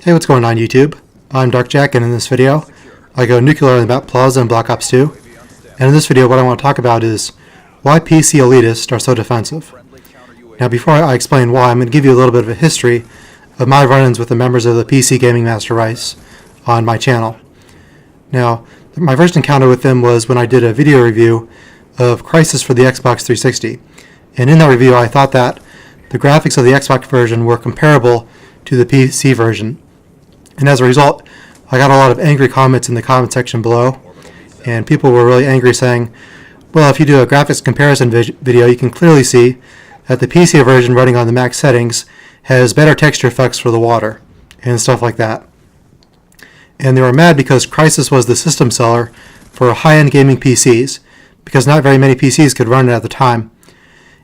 Hey, what's going on YouTube? I'm Dark Jack, and in this video I go nuclear about Plaza and Black Ops 2. And in this video what I want to talk about is why PC Elitists are so defensive. Now before I explain why, I'm going to give you a little bit of a history of my run-ins with the members of the PC Gaming Master Race on my channel. Now, my first encounter with them was when I did a video review of Crysis for the Xbox 360. And in that review I thought that the graphics of the Xbox version were comparable to the PC version. And as a result, I got a lot of angry comments in the comment section below, and people were really angry saying, well, if you do a graphics comparison video, you can clearly see that the PC version running on the max settings has better texture effects for the water, and stuff like that. And they were mad because Crysis was the system seller for high-end gaming PCs, because not very many PCs could run it at the time.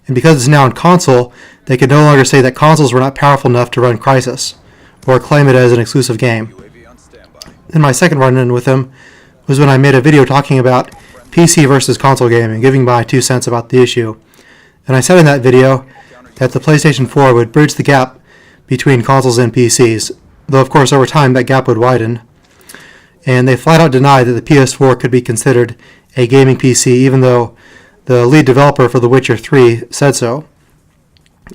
And because it's now on console, they could no longer say that consoles were not powerful enough to run Crysis, or claim it as an exclusive game. Then my second run-in with them was when I made a video talking about PC versus console gaming, giving my 2 cents about the issue. And I said in that video that the PlayStation 4 would bridge the gap between consoles and PCs, though of course over time that gap would widen. And they flat out denied that the PS4 could be considered a gaming PC, even though the lead developer for The Witcher 3 said so.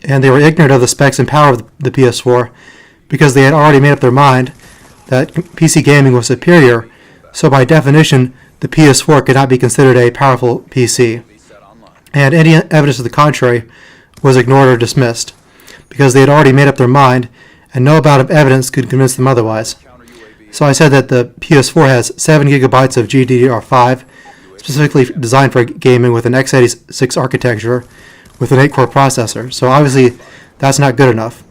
And they were ignorant of the specs and power of the PS4, because they had already made up their mind that PC gaming was superior, so by definition the PS4 could not be considered a powerful PC. And any evidence to the contrary was ignored or dismissed, because they had already made up their mind and no amount of evidence could convince them otherwise. So I said that the PS4 has 7 gigabytes of GDDR5, specifically designed for gaming with an x86 architecture with an 8-core processor, so obviously that's not good enough.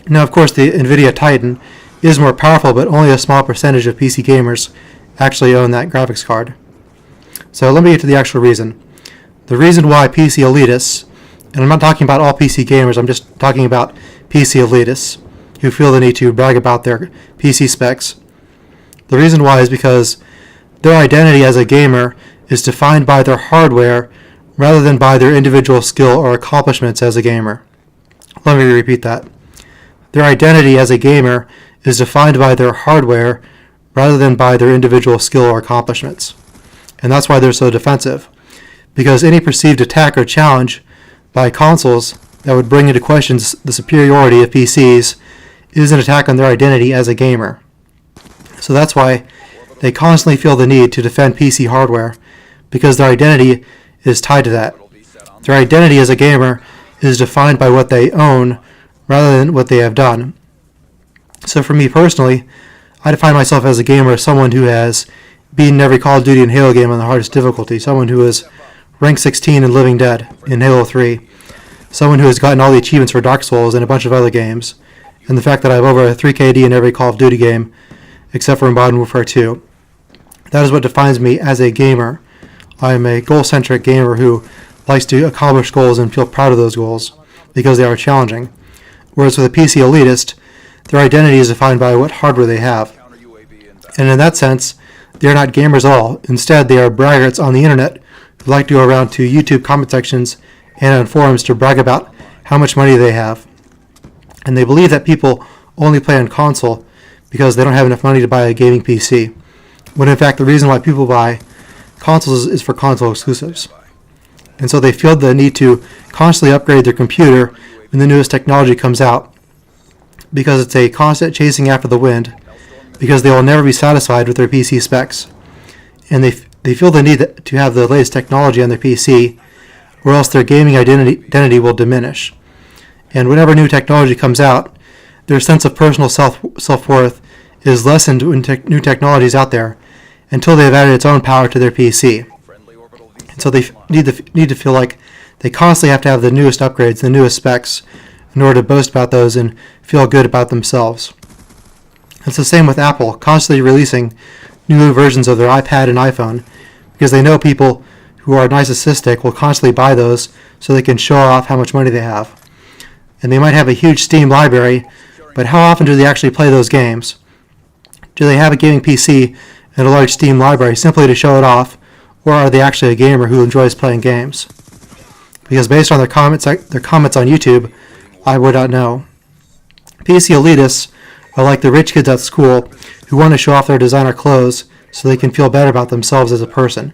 Now, of course, the NVIDIA Titan is more powerful, but only a small percentage of PC gamers actually own that graphics card. So let me get to the actual reason. The reason why PC Elitists, and I'm not talking about all PC gamers, I'm just talking about PC Elitists who feel the need to brag about their PC specs. The reason why is because their identity as a gamer is defined by their hardware rather than by their individual skill or accomplishments as a gamer. Let me repeat that. Their identity as a gamer is defined by their hardware rather than by their individual skill or accomplishments. And that's why they're so defensive, because any perceived attack or challenge by consoles that would bring into question the superiority of PCs is an attack on their identity as a gamer. So that's why they constantly feel the need to defend PC hardware, because their identity is tied to that. Their identity as a gamer is defined by what they own rather than what they have done. So for me personally, I define myself as a gamer as someone who has beaten every Call of Duty and Halo game on the hardest difficulty, someone who is ranked 16 in Living Dead in Halo 3, someone who has gotten all the achievements for Dark Souls and a bunch of other games, and the fact that I have over a 3 KD in every Call of Duty game except for Modern Warfare 2. That is what defines me as a gamer. I am a goal-centric gamer who likes to accomplish goals and feel proud of those goals because they are challenging. Whereas with a PC Elitist, their identity is defined by what hardware they have. And in that sense, they are not gamers at all. Instead, they are braggarts on the internet who like to go around to YouTube comment sections and on forums to brag about how much money they have. And they believe that people only play on console because they don't have enough money to buy a gaming PC, when in fact the reason why people buy consoles is for console exclusives. And so they feel the need to constantly upgrade their computer when the newest technology comes out, because it's a constant chasing after the wind, because they will never be satisfied with their PC specs. And they feel the need to have the latest technology on their PC, or else their gaming identity will diminish. And whenever new technology comes out, their sense of personal self-worth is lessened when new technology is out there, until they have added its own power to their PC. And so they need to feel like they constantly have to have the newest upgrades, the newest specs, in order to boast about those and feel good about themselves. It's the same with Apple, constantly releasing new versions of their iPad and iPhone, because they know people who are narcissistic will constantly buy those so they can show off how much money they have. And they might have a huge Steam library, but how often do they actually play those games? Do they have a gaming PC and a large Steam library simply to show it off, or are they actually a gamer who enjoys playing games? Because based on their comments on YouTube, I would not know. PC Elitists are like the rich kids at school who want to show off their designer clothes so they can feel better about themselves as a person.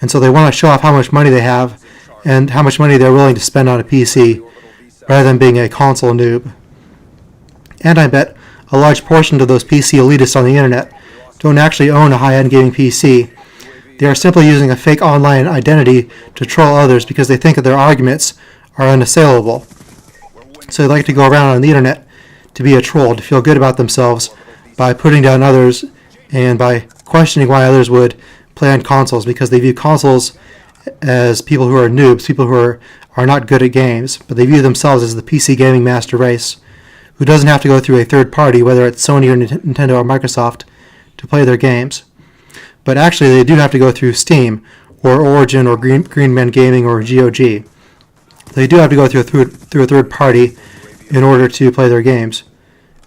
And so they want to show off how much money they have and how much money they're willing to spend on a PC rather than being a console noob. And I bet a large portion of those PC elitists on the internet don't actually own a high-end gaming PC. They are simply using a fake online identity to troll others because they think that their arguments are unassailable. So they like to go around on the internet to be a troll, to feel good about themselves by putting down others and by questioning why others would play on consoles, because they view consoles as people who are noobs, people who are not good at games, but they view themselves as the PC gaming master race, who doesn't have to go through a third party, whether it's Sony or Nintendo or Microsoft, to play their games. But actually they do have to go through Steam or Origin or Green Man Gaming or GOG. They do have to go through a third party in order to play their games.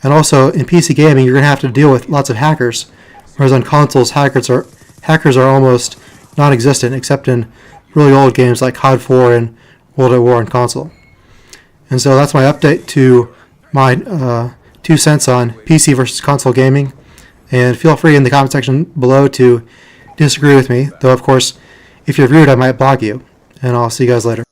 And also in PC gaming you're going to have to deal with lots of hackers, whereas on consoles hackers are almost non-existent except in really old games like COD 4 and World at War on console. And so that's my update to my 2 cents on PC versus console gaming. And feel free in the comment section below to disagree with me, though of course if you're rude I might block you. And I'll see you guys later.